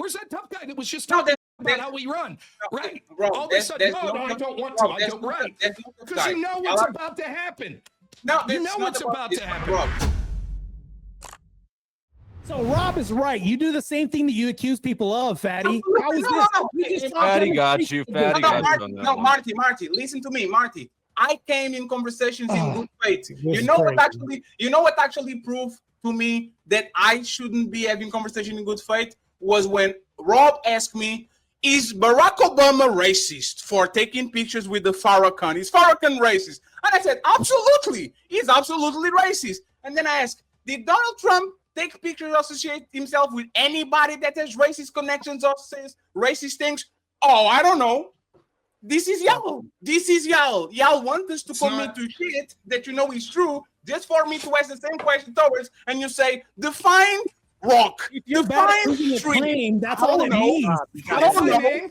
Where's that tough guy that was just No, talking about how we run? Right. All of a sudden, no, I don't want to. I don't, right. Because you know what's about to happen. No, you know what's about to happen. Rob. So Rob is right. You do the same thing that you accuse people of, Fatty. How is this? Fatty got you. Fatty got you. No, Marty, listen to me, Marty. I came in conversations in good faith. You know what actually proved to me that I shouldn't be having conversation in good faith was when Rob asked me, is Barack Obama racist for taking pictures with the Farrakhan? Is Farrakhan racist? And I said, absolutely. He's absolutely racist. And then I asked, did Donald Trump take pictures, associate himself with anybody that has racist connections or says racist things? Oh, I don't know. This is y'all. This is y'all. Y'all want us to commit to shit that you know is true just for me to ask the same question towards, and you say, define rock. If you're bad at proving a claim, that's all it means. I don't know.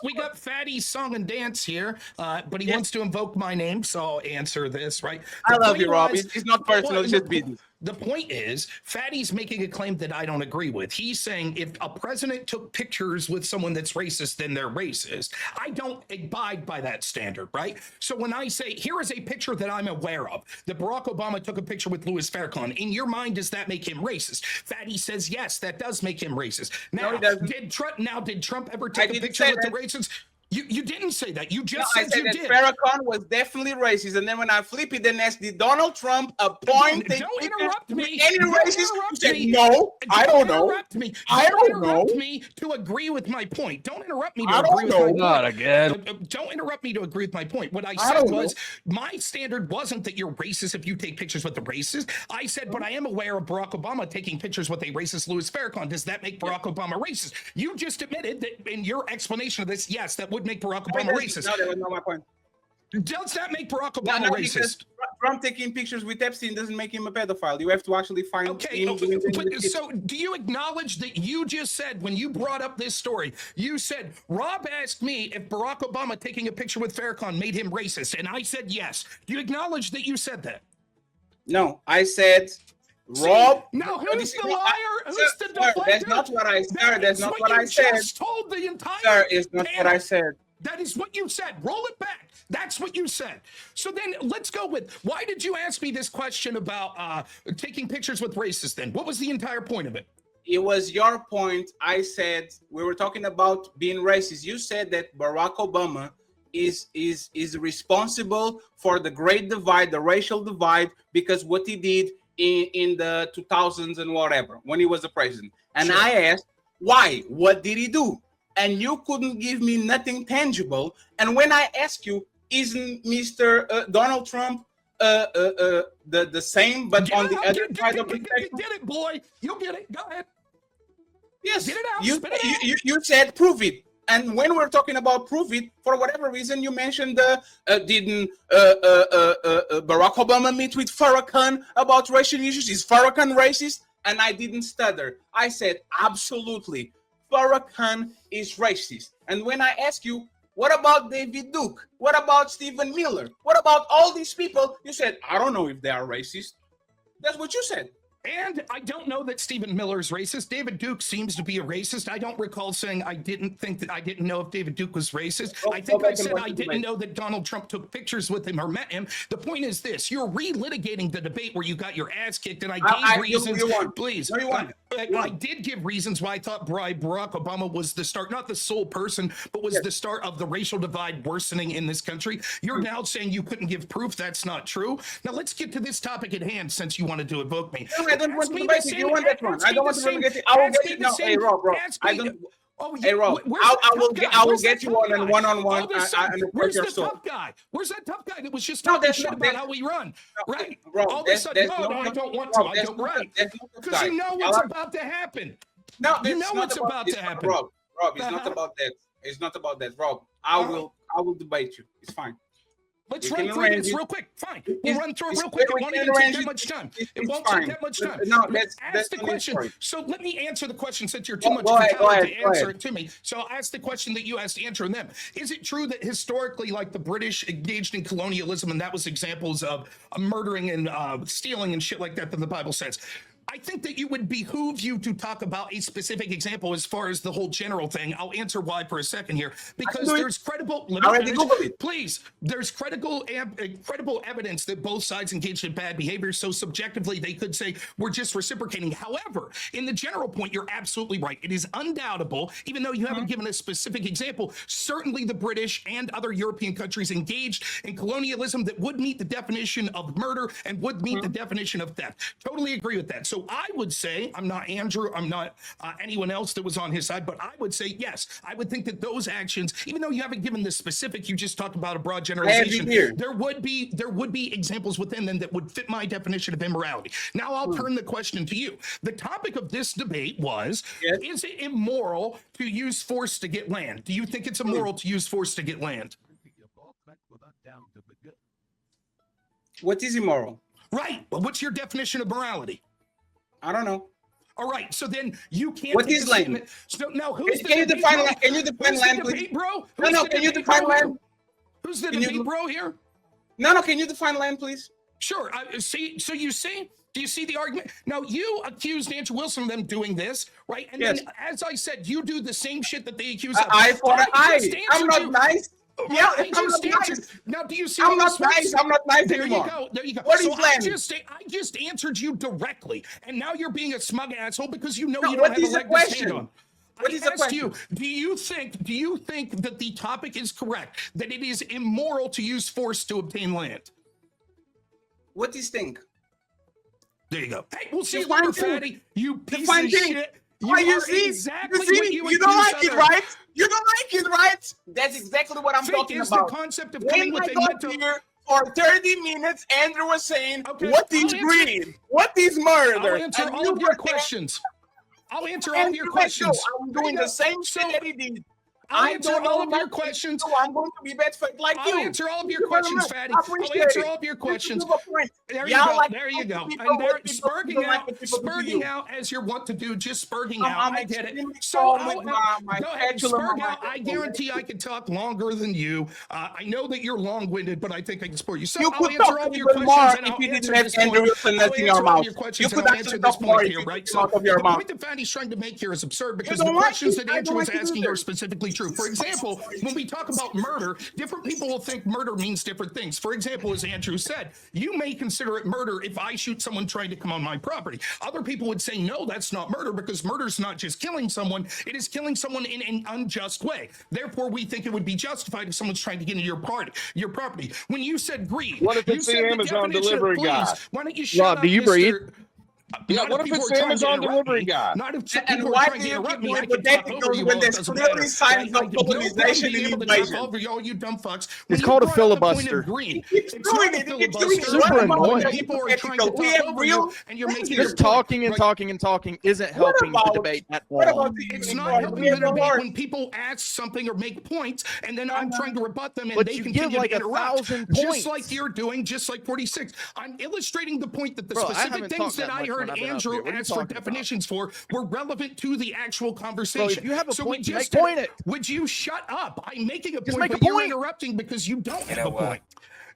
We got Fatty's song and dance here, but he wants to invoke my name, so I'll answer this, right? I love you, Rob. It's not personal, it's just business. The point is, Fatty's making a claim that I don't agree with. He's saying if a president took pictures with someone that's racist, then they're racist. I don't abide by that standard, right? So when I say, here is a picture that I'm aware of, that Barack Obama took a picture with Louis Farrakhan, in your mind, does that make him racist? Fatty says, yes, that does make him racist. Now, did Trump ever take a picture with the racists? You didn't say that. You just said you did. Farrakhan was definitely racist, and then when I flip it and ask, did Donald Trump appoint? Don't interrupt me. Any racist? You said no. I don't know. Interrupt me. I don't know. Interrupt me to agree with my point. Don't interrupt me to agree with my point. Not again. Don't interrupt me to agree with my point. What I said was my standard wasn't that you're racist if you take pictures with the racist. I said, but I am aware of Barack Obama taking pictures with a racist Louis Farrakhan. Does that make Barack Obama racist? You just admitted that in your explanation of this, yes, that would make Barack Obama racist. No, that was not my point. Does that make Barack Obama racist? Trump taking pictures with Epstein doesn't make him a pedophile. You have to actually find him. So do you acknowledge that you just said, when you brought up this story, you said, Rob asked me if Barack Obama taking a picture with Farrakhan made him racist, and I said yes. Do you acknowledge that you said that? No, I said, Rob. No, who's the liar? Who's the deflector? That's not what I said. That's not what I said. Just told the entire Sir, it's not what I said. That is what you said. Roll it back. That's what you said. So then let's go with, why did you ask me this question about taking pictures with racists then? What was the entire point of it? It was your point. I said, we were talking about being racist. You said that Barack Obama is responsible for the great divide, the racial divide, because what he did in the 2000s and whatever, when he was the president. And sure. I asked, why? What did he do? And you couldn't give me nothing tangible. And when I ask you, isn't Mr. Donald Trump the same, but on the other side of the spectrum? Get it, boy. You'll get it. Go ahead. Yes. Get it out. You said prove it. And when we're talking about prove it, for whatever reason, you mentioned didn't Barack Obama meet with Farrakhan about racial issues? Is Farrakhan racist? And I didn't stutter. I said, absolutely. Farrakhan is racist. And when I ask you, what about David Duke? What about Stephen Miller? What about all these people? You said, I don't know if they are racist. That's what you said. And I don't know that Stephen Miller is racist. David Duke seems to be a racist. I don't recall saying I didn't know if David Duke was racist. I think I said I didn't know that Donald Trump took pictures with him or met him. The point is this: you're relitigating the debate where you got your ass kicked, and I gave reasons. Please, I did give reasons why I thought Barack Obama was the start, not the sole person, but was the start of the racial divide worsening in this country. You're now saying you couldn't give proof. That's not true. Now let's get to this topic at hand, since you wanted to evoke me. I don't want to debate it. You want that one? I don't want to get it. I will get it. No, hey Rob. I don't. Hey Rob, I will get you on one-on-one. Where's the tough guy? Where's that tough guy that was just talking shit about how we run? Right. All of a sudden, no, I don't want to. I don't. Right. Because you know what's about to happen. No, you know what's about to happen. Rob, it's not about that. It's not about that. Rob, I will debate you. It's fine. Let's run through this real quick. Fine. We'll run through it real quick. It won't even take that much time. It won't take that much time. No, ask the question. So let me answer the question, since you're too much of a talent to answer it to me. So I'll ask the question that you asked, answering them. Is it true that historically, like the British engaged in colonialism, and that was examples of murdering and stealing and shit like that the Bible says? I think that it would behoove you to talk about a specific example as far as the whole general thing. I'll answer why for a second here, because there's credible. Please, there's credible evidence that both sides engaged in bad behavior. So subjectively, they could say we're just reciprocating. However, in the general point, you're absolutely right. It is undoubtable, even though you haven't given a specific example. Certainly, the British and other European countries engaged in colonialism that would meet the definition of murder and would meet the definition of theft. Totally agree with that. So I would say, I'm not Andrew, I'm not anyone else that was on his side, but I would say yes. I would think that those actions, even though you haven't given the specific, you just talked about a broad generalization. There would be examples within them that would fit my definition of immorality. Now I'll turn the question to you. The topic of this debate was: is it immoral to use force to get land? Do you think it's immoral to use force to get land? What is immoral? Right. Well, what's your definition of morality? I don't know. All right. So then you can't. What is land? So now who's Can you define land? Can you define land, please? Bro? No. Can you define land? Who's the debate bro here? No. Can you define land, please? Sure. See. So you see. Do you see the argument? Now, you accused Andrew Wilson of them doing this, right? And then, as I said, you do the same shit that they accuse of. Eye for an eye. I'm not nice. Yeah, I just answered. Now, do you see? I'm not nice. I'm not nice there anymore. You go. There you go. What so is land? I just answered you directly, and now you're being a smug asshole because you know you don't what have is a leg the to stand question? on. What is the question? You, do you think that the topic is correct, that it is immoral to use force to obtain land? What do you think? There you go. Hey, we'll see you later, fatty. You piece of shit. You see, exactly you don't like it, right? You don't like it, right? That's exactly what I'm talking about. The concept of coming with a mental... Here for 30 minutes, Andrew was saying, what is greed? What is murder? I'll answer all of your questions. I'll answer all of your questions. I'm doing the same shit that he did. I'll answer all of your questions. I'm going to be bad like you. I'll answer all of your questions, fatty. I'll answer all of your questions. There you go. There you go. And they're spurging out as you're wont to do, just spurging out. I get it. So go ahead, spurg out. I guarantee I can talk longer than you. I know that you're long-winded, but I think I can spur you. So I'll answer all of your questions and I'll answer this point. I'll answer all your questions and I'll answer this point here, right? So the point that Fatty's trying to make here is absurd because the questions that Andrew was asking are specifically true. For example, when we talk about murder, different people will think murder means different things. For example, as Andrew said, you may consider it murder if I shoot someone trying to come on my property. Other people would say, no, that's not murder because murder is not just killing someone. It is killing someone in an unjust way. Therefore, we think it would be justified if someone's trying to get into your property. When you said greed, what if it's the Amazon delivery guy? Why don't you shut Rob, up, do you breed? Yeah, what if it's the Amazon delivery guy? Not if and why do you keep hypotheticals when there's clearly signs of colonization in invasion? All you dumb fucks. It's called a filibuster. It's doing it. Super annoying. People are trying to talk over you, and you're making just talking and talking and talking isn't helping the debate at all. It's not helping the debate when people ask something or make points, and then I'm trying to rebut them, and they continue to interrupt, just like you're doing, just like 46. I'm illustrating the point that the specific things that I heard Andrew asked for definitions for were relevant to the actual conversation. Bro, if you have a point, just point it. Would you shut up? I'm making a just point, make but a point. You're interrupting because you don't have a point.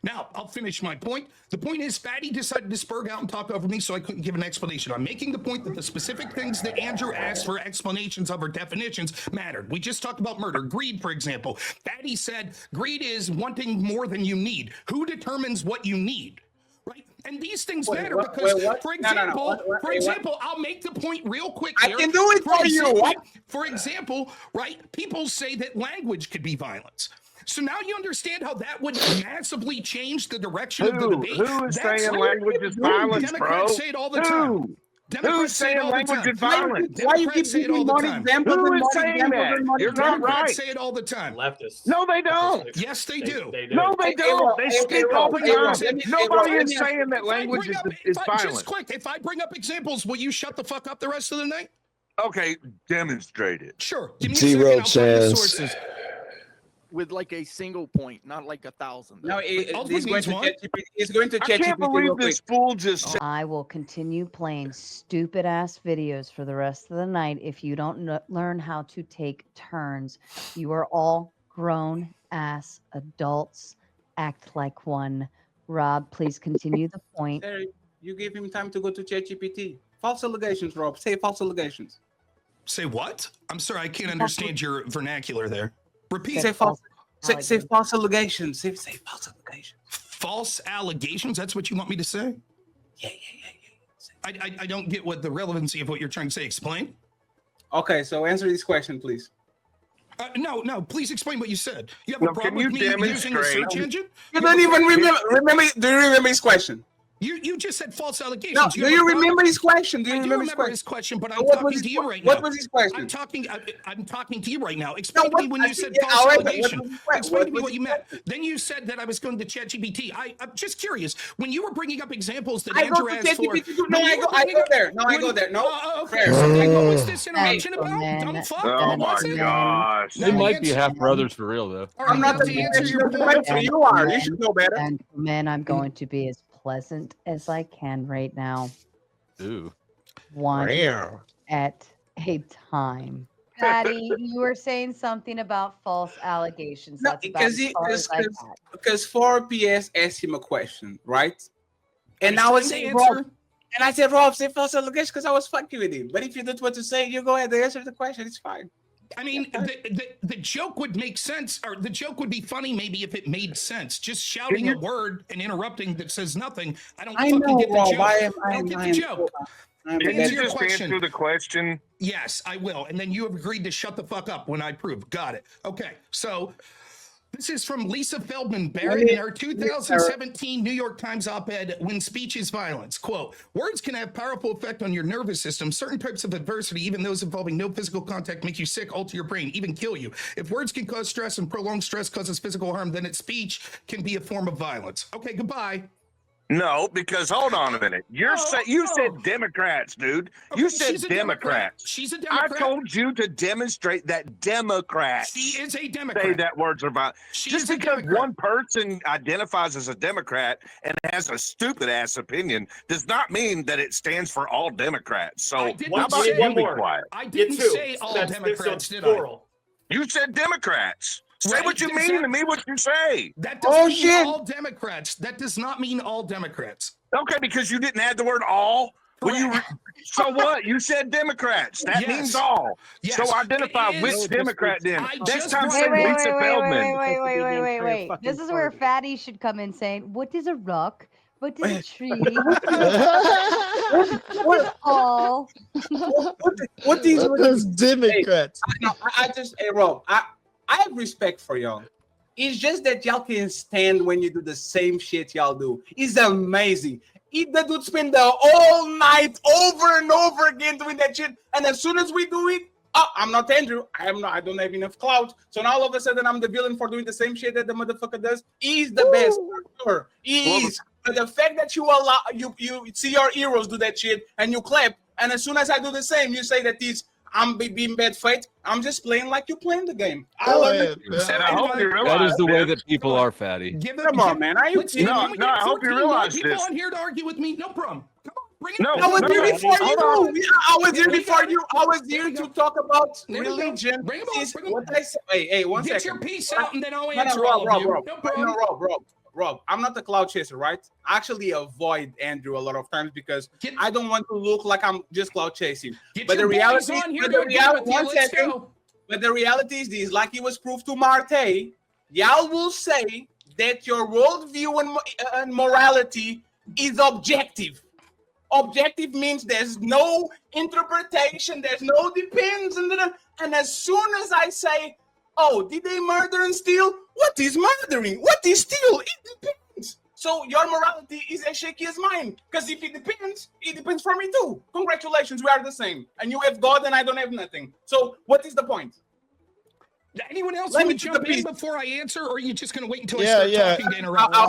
Now, I'll finish my point. The point is, Fatty decided to spurg out and talk over me, so I couldn't give an explanation. I'm making the point that the specific things that Andrew asked for explanations of or definitions mattered. We just talked about murder. Greed, for example. Fatty said, greed is wanting more than you need. Who determines what you need? Right? And these things matter because, for example, I'll make the point real quick here. I can do it for you. For example, right? People say that language could be violence. So now you understand how that would massively change the direction of the debate. Who is saying language is violence, bro? Democrats say it all the time. Who's saying language is violence? Why you keep giving money examples? Who is saying that? You're not right. Say it all the time. Leftists. No, they don't. Yes, they do. No, they don't. They speak all the time. Nobody is saying that language is violence. Just quick, if I bring up examples, will you shut the fuck up the rest of the night? Okay, demonstrate it. Sure. Give me Zero chance. With like a single point, not like 1,000. No, he's going to I can't believe this fool just said. I will continue playing stupid ass videos for the rest of the night if you don't learn how to take turns. You are all grown ass adults. Act like one. Rob, please continue the point. You give him time to go to ChatGPT. False allegations, Rob. Say false allegations. Say what? I'm sorry, I can't understand your vernacular there. Repeat. Say false. Say false allegations. Say false allegations. False allegations? That's what you want me to say? Yeah. I don't get what the relevancy of what you're trying to say. Explain. Okay, so answer this question, please. No, please explain what you said. You have a problem with me using a search engine? You don't even remember. Do you remember his question? You just said false allegations. No, do you remember his question? Do you remember his question? But I'm talking to you right now. What was his question? I'm talking to you right now. Explain to me when you said false allegation. Explain to me what you meant. Then you said that I was going to ChatGPT. I'm just curious. When you were bringing up examples that Andrew asked for. No, I go there. No, I go there. No. Okay. What was this interaction about? Dumb fuck. Oh my gosh. They might be half brothers for real though. I'm not the answer your point. You are. You should know better. And man, I'm going to be as pleasant as I can right now. Ooh. One at a time. Patty, you were saying something about false allegations. No, because 4PS asked him a question, right? And I was saying, Rob, and I said, Rob, say false allegation because I was fucking with him. But if you don't want to say, you go ahead and answer the question. It's fine. I mean, the joke would make sense, or the joke would be funny maybe if it made sense. Just shouting a word and interrupting that says nothing. I don't fucking get the joke. I don't get the joke. Can you just answer the question? Yes, I will. And then you have agreed to shut the fuck up when I prove. Got it. Okay. So this is from Lisa Feldman Barrett in her 2017 New York Times op-ed, When Speech is Violence. Quote, words can have powerful effect on your nervous system. Certain types of adversity, even those involving no physical contact, make you sick, alter your brain, even kill you. If words can cause stress and prolonged stress causes physical harm, then its speech can be a form of violence. Okay, goodbye. No, because hold on a minute. You said Democrats, dude. Okay, you said Democrats. She's a Democrat. I told you to demonstrate that Democrats. She is a Democrat. Say that words are violent. Just because one person identifies as a Democrat and has a stupid ass opinion does not mean that it stands for all Democrats. So how about you be quiet? I didn't say all Democrats, did I? You said Democrats. Say what you mean to me, what you say. That doesn't mean all Democrats. That does not mean all Democrats. Okay, because you didn't add the word all. So what? You said Democrats. That means all. Yes. So identify which Democrat then. Next time say wait, Lisa Feldman. Wait. This is where Fatty should come in saying, what is a rock? What is a tree? What these those Democrats? Hey, Rob, I have respect for y'all. It's just that y'all can stand when you do the same shit y'all do. It's amazing. The dude spend the whole night over and over again doing that shit, and as soon as we do it, I'm not Andrew. I don't have enough clout. So now all of a sudden I'm the villain for doing the same shit that the motherfucker does. He's the best. Sure. He is. But the fact that you allow you see your heroes do that shit and you clap, and as soon as I do the same, you say that I'm being bad fight. I'm just playing like you playing the game. I hope you realize that is the way that people are, Fatty. Come on, man. I hope you realize this. People on here to argue with me. No problem. Come on, bring it. No, I was here before you. I was here before you. I was here to talk about religion. Bring them on. What I say? Hey, one second. Get your piece out, and then I'll answer all of you. No problem. Rob, I'm not the cloud chaser, right? I actually avoid Andrew a lot of times because I don't want to look like I'm just cloud chasing. But the reality is this, like it was proved to Marte, y'all will say that your worldview and morality is objective. Objective means there's no interpretation, there's no depends, and as soon as I say, oh, did they murder and steal? What is murdering? What is steal? It depends. So your morality is as shaky as mine. Because if it depends for me too. Congratulations, we are the same. And you have God and I don't have nothing. So what is the point? Anyone else want to jump in before I answer, or are you just going to wait until I start talking to interrupt? I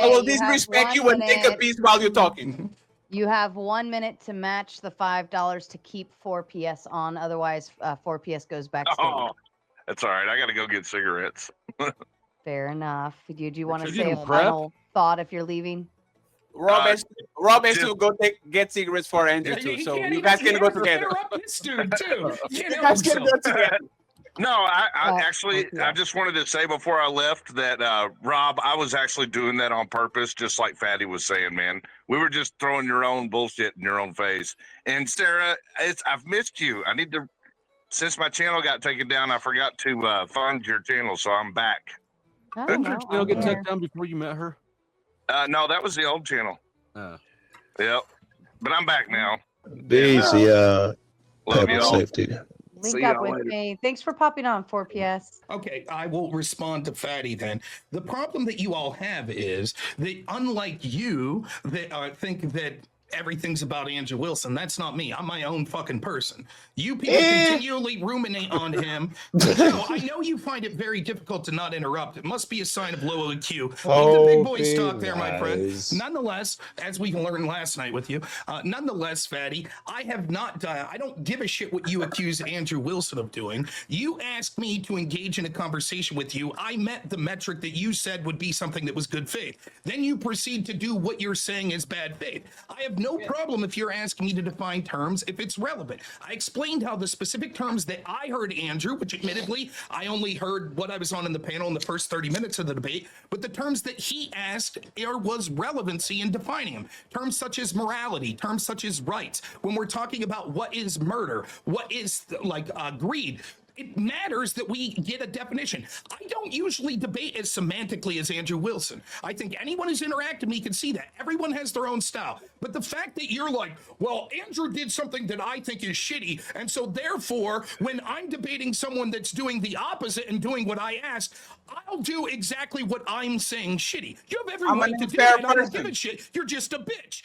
will disrespect you and take a piece while you're talking. You have 1 minute to match the $5 to keep 4PS on. Otherwise, 4PS goes backstage. Oh, that's all right. I got to go get cigarettes. Fair enough. Do you want to say a final thought if you're leaving? Rob has to go get cigarettes for Andrew too. So you guys can go together. Interrupt this dude too. You guys can go together. No, I actually, yeah. I just wanted to say before I left that, Rob, I was actually doing that on purpose, just like Fatty was saying, man. We were just throwing your own bullshit in your own face. And Sarah, I've missed you. I need to, since my channel got taken down, I forgot to fund your channel, so I'm back. Oh, Didn't well, your channel I'm get here. taken down before you met her? No, that was the old channel. Oh. Yep. But I'm back now. Be easy, Love public y'all. safety. Link See up y'all with later. me. Thanks for popping on 4PS. Okay, I will respond to Fatty then. The problem that you all have is that, unlike you, that think that everything's about Andrew Wilson. That's not me. I'm my own fucking person. You people continually ruminate on him. No, I know you find it very difficult to not interrupt. It must be a sign of low IQ. Leave the big boys talk there, my friend. Nonetheless, as we learned last night with you, nonetheless, Fatty, I have not done. I don't give a shit what you accuse Andrew Wilson of doing. You asked me to engage in a conversation with you. I met the metric that you said would be something that was good faith. Then you proceed to do what you're saying is bad faith. I have no problem if you're asking me to define terms if it's relevant. I explained how the specific terms that I heard Andrew, which admittedly I only heard what I was on in the panel in the first 30 minutes of the debate, but the terms that he asked, there was relevancy in defining them. Terms such as morality, terms such as rights. When we're talking about what is murder, what is greed, it matters that we get a definition. I don't usually debate as semantically as Andrew Wilson. I think anyone who's interacted with me can see that. Everyone has their own style. But the fact that you're like, well, Andrew did something that I think is shitty, and so therefore, when I'm debating someone that's doing the opposite and doing what I asked, I'll do exactly what I'm saying shitty. You have every I'm right an to do unfair that. I don't give person. a shit. You're just a bitch.